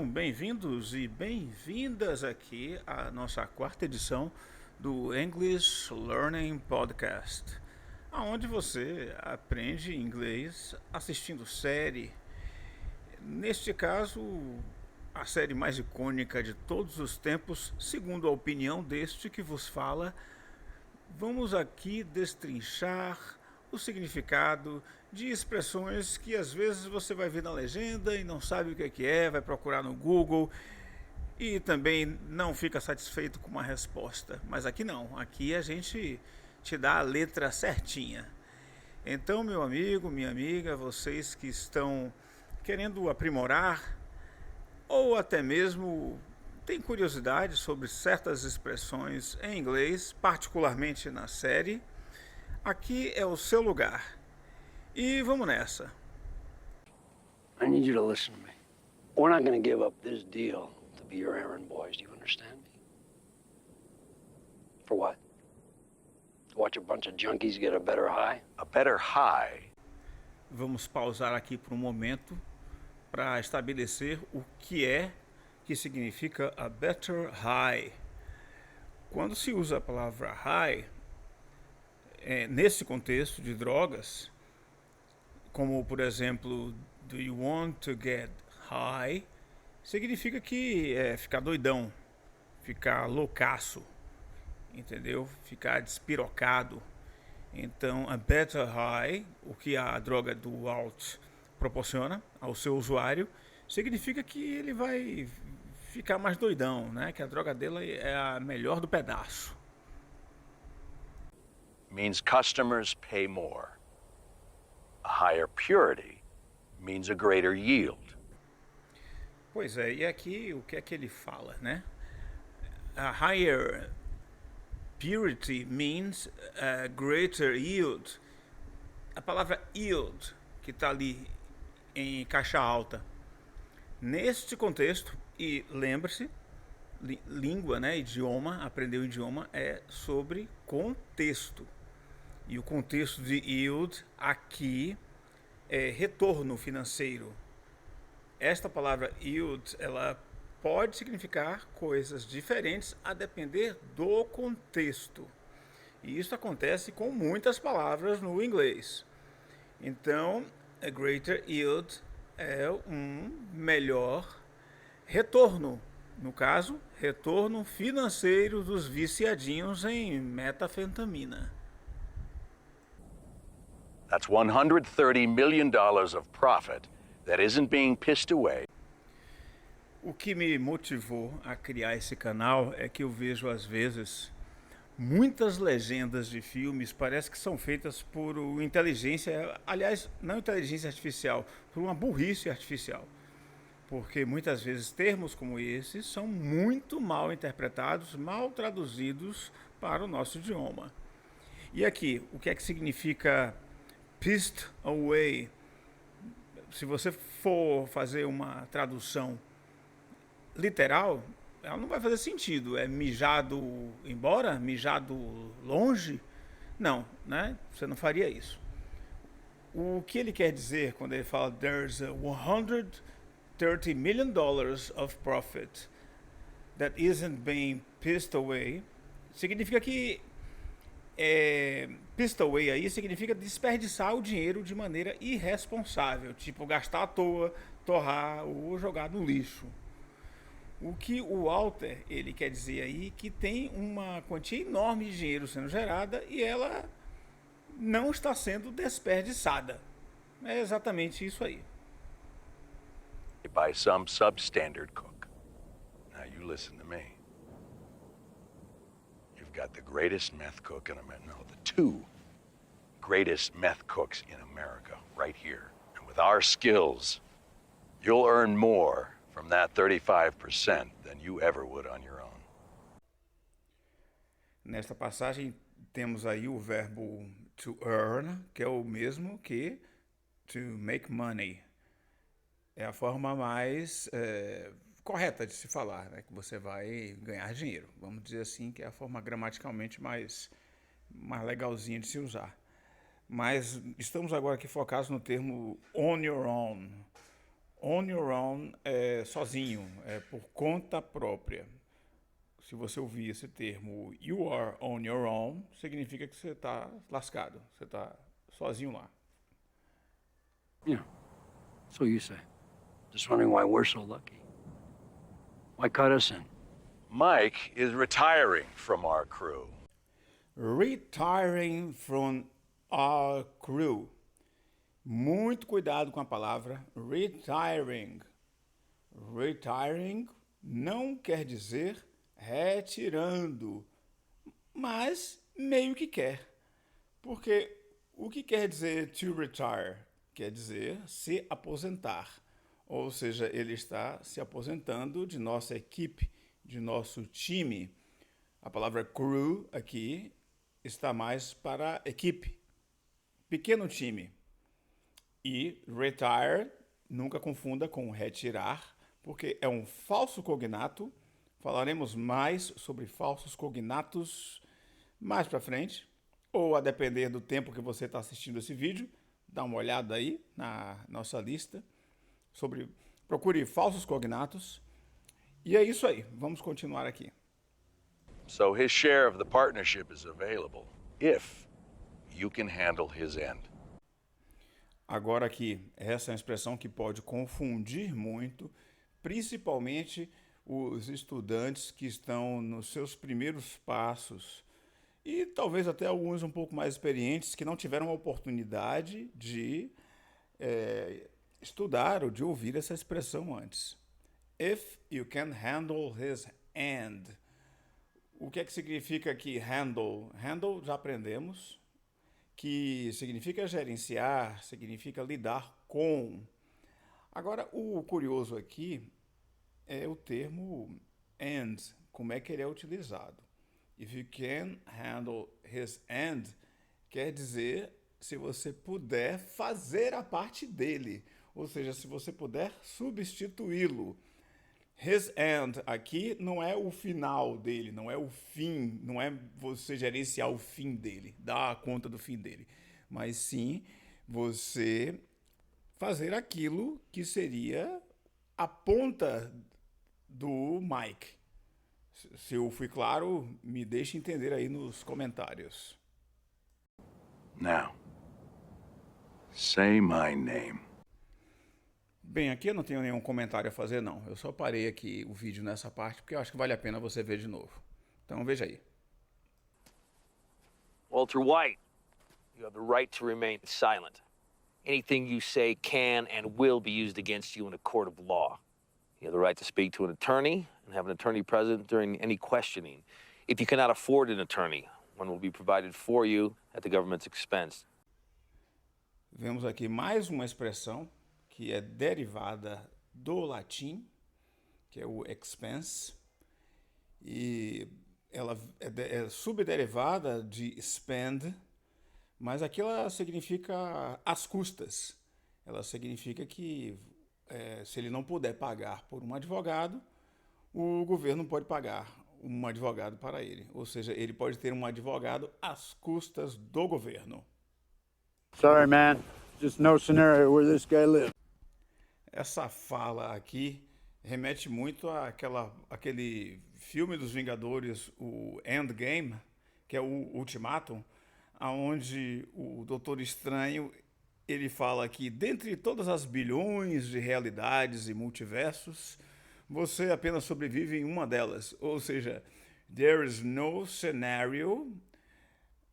Sejam bem-vindos e bem-vindas aqui à nossa quarta edição do English Learning Podcast, onde você aprende inglês assistindo série. Neste caso, a série mais icônica de todos os tempos, segundo a opinião deste que vos fala. Vamos aqui destrinchar o significado de expressões que às vezes você vai ver na legenda e não sabe o que é, vai procurar no Google e também não fica satisfeito com uma resposta. Mas aqui não, aqui a gente te dá a letra certinha. Então, meu amigo, minha amiga, vocês que estão querendo aprimorar ou até mesmo tem curiosidade sobre certas expressões em inglês, particularmente na série, aqui é o seu lugar. E vamos nessa. I need you to listen to me. We're not going to give up this deal to be your errand boys. Do you understand me? For what? To watch a bunch of junkies get a better high? A better high? Vamos pausar aqui por um momento para estabelecer o que significa a better high. Quando se usa a palavra high, nesse contexto de drogas, como por exemplo, do you want to get high, significa que é ficar doidão, ficar loucaço, entendeu? Ficar despirocado. Então, a better high, o que a droga do alt proporciona ao seu usuário, significa que ele vai ficar mais doidão, né? Que a droga dele é a melhor do pedaço. Means customers pay more. A higher purity means a greater yield. Pois é, e aqui o que é que ele fala, né? A higher purity means a greater yield. A palavra yield, que está ali em caixa alta, neste contexto, e lembre-se, língua, né, idioma, aprender o idioma é sobre contexto. E o contexto de yield aqui é retorno financeiro. Esta palavra yield, ela pode significar coisas diferentes a depender do contexto. E isso acontece com muitas palavras no inglês. Então, a greater yield é um melhor retorno. No caso, retorno financeiro dos viciadinhos em metanfetamina. That's $130 million of profit that isn't being pissed away. O que me motivou a criar esse canal é que eu vejo às vezes muitas legendas de filmes parece que são feitas por inteligência, aliás, não inteligência artificial, por uma burrice artificial. Porque muitas vezes termos como esses são muito mal interpretados, mal traduzidos para o nosso idioma. E aqui, o que é que significa pissed away? Se você for fazer uma tradução literal, ela não vai fazer sentido. É mijado embora? Mijado longe? Não, né? Você não faria isso. O que ele quer dizer quando ele fala there's a $130 million of profit that isn't being pissed away, significa que pissed away aí significa desperdiçar o dinheiro de maneira irresponsável, tipo gastar à toa, torrar ou jogar no lixo. O que o Walter ele quer dizer aí que tem uma quantia enorme de dinheiro sendo gerada e ela não está sendo desperdiçada. É exatamente isso aí. By some substandard cook. Now you listen to me. You've got the greatest meth cook in America. No, the two greatest meth cooks in America right here. And with our skills, you'll earn more from that 35% than you ever would on your own. Nesta passagem temos aí o verbo to earn, que é o mesmo que to make money. É a forma mais correta de se falar, né? Que você vai ganhar dinheiro. Vamos dizer assim, que é a forma gramaticalmente mais legalzinha de se usar. Mas estamos agora aqui focados no termo on your own. On your own é sozinho, é por conta própria. Se você ouvir esse termo you are on your own, significa que você está lascado, você está sozinho lá. Yeah. So you say. Just wondering why we're so lucky. Why cut us in? Mike is retiring from our crew. Retiring from our crew. Muito cuidado com a palavra retiring. Retiring não quer dizer retirando, mas meio que quer. Porque o que quer dizer to retire? Quer dizer se aposentar. Ou seja, ele está se aposentando de nossa equipe, de nosso time. A palavra crew aqui está mais para equipe, pequeno time. E retire, nunca confunda com retirar, porque é um falso cognato. Falaremos mais sobre falsos cognatos mais para frente, ou a depender do tempo que você está assistindo esse vídeo, dá uma olhada aí na nossa lista sobre procure falsos cognatos. E é isso aí, vamos continuar aqui. So his share of the partnership is available if you can handle his end. Agora aqui, essa é uma expressão que pode confundir muito, principalmente os estudantes que estão nos seus primeiros passos e talvez até alguns um pouco mais experientes que não tiveram a oportunidade de estudar ou de ouvir essa expressão antes. If you can handle his end. O que é que significa aqui handle? Handle já aprendemos, que significa gerenciar, significa lidar com. Agora, o curioso aqui é o termo end, como é que ele é utilizado. If you can handle his end, quer dizer se você puder fazer a parte dele, ou seja, se você puder substituí-lo. His end aqui não é o final dele, não é o fim, não é você gerenciar o fim dele, dar conta do fim dele, mas sim você fazer aquilo que seria a ponta do Mike. Se eu fui claro, me deixe entender aí nos comentários. Now, say my name. Bem, aqui eu não tenho nenhum comentário a fazer, não. Eu só parei aqui o vídeo nessa parte porque eu acho que vale a pena você ver de novo. Então veja aí. Walter White, you have the right to remain silent. Anything you say can and will be used against you in a court of law. You have the right to speak to an attorney and have an attorney present during any questioning. If you cannot afford an attorney, one will be provided for you at the government's expense. Vemos aqui mais uma expressão que é derivada do latim, que é o expense, e ela é subderivada de spend, mas aqui ela significa às custas. Ela significa que se ele não puder pagar por um advogado, o governo pode pagar um advogado para ele. Ou seja, ele pode ter um advogado às custas do governo. Sorry, man. Just no scenario where this guy lives. Essa fala aqui remete muito àquele filme dos Vingadores, o Endgame, que é o Ultimatum, onde o Doutor Estranho ele fala que dentre todas as bilhões de realidades e multiversos, você apenas sobrevive em uma delas. Ou seja, there is no scenario.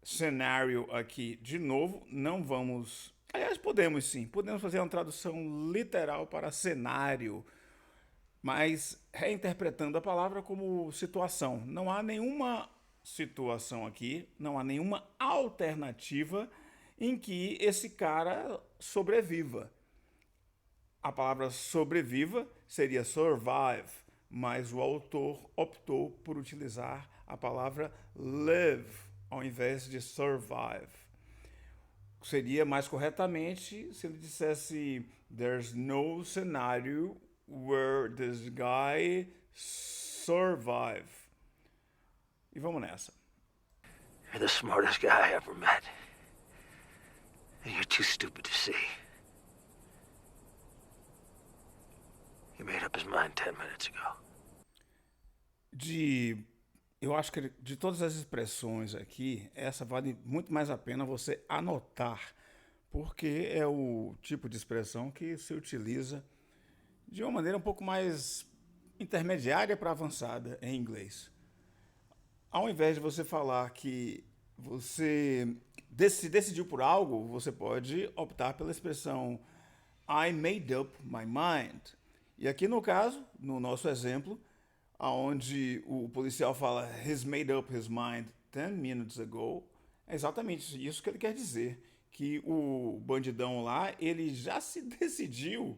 Cenário aqui, de novo, não vamos... Aliás, podemos sim, podemos fazer uma tradução literal para cenário, mas reinterpretando a palavra como situação. Não há nenhuma situação aqui, não há nenhuma alternativa em que esse cara sobreviva. A palavra sobreviva seria survive, mas o autor optou por utilizar a palavra live ao invés de survive. Seria mais corretamente se ele dissesse there's no scenario where this guy survive. E vamos nessa. You're the smartest guy I ever met. And you're too stupid to see. He made up his mind 10 minutes ago. Eu acho que de todas as expressões aqui, essa vale muito mais a pena você anotar, porque é o tipo de expressão que se utiliza de uma maneira um pouco mais intermediária para avançada em inglês. Ao invés de você falar que você se decidiu por algo, você pode optar pela expressão I made up my mind. E aqui no caso, no nosso exemplo, onde o policial fala he's made up his mind 10 minutes ago, é exatamente isso que ele quer dizer, que o bandidão lá, ele já se decidiu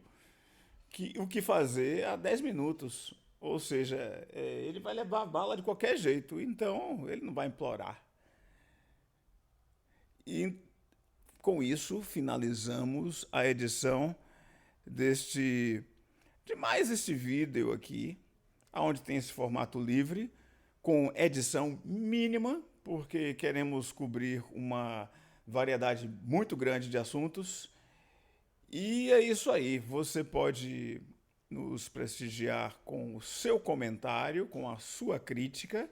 o que fazer há 10 minutos. Ou seja, ele vai levar a bala de qualquer jeito, então ele não vai implorar. E com isso finalizamos a edição de mais este vídeo aqui, onde tem esse formato livre, com edição mínima, porque queremos cobrir uma variedade muito grande de assuntos. E é isso aí, você pode nos prestigiar com o seu comentário, com a sua crítica.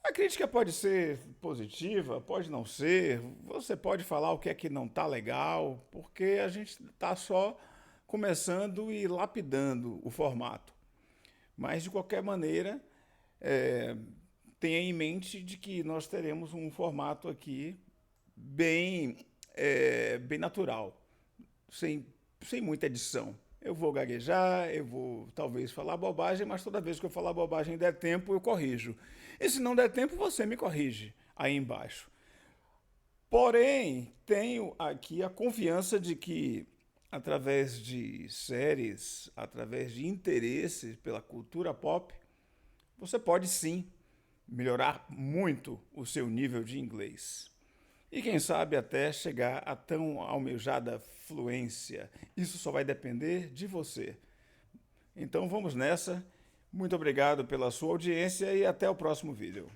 A crítica pode ser positiva, pode não ser, você pode falar o que é que não está legal, porque a gente está só começando e lapidando o formato. Mas, de qualquer maneira, tenha em mente de que nós teremos um formato aqui bem natural, sem muita edição. Eu vou gaguejar, eu vou talvez falar bobagem, mas toda vez que eu falar bobagem e der tempo, eu corrijo. E se não der tempo, você me corrige aí embaixo. Porém, tenho aqui a confiança de que, através de séries, através de interesse pela cultura pop, você pode sim melhorar muito o seu nível de inglês. E quem sabe até chegar a tão almejada fluência. Isso só vai depender de você. Então vamos nessa. Muito obrigado pela sua audiência e até o próximo vídeo.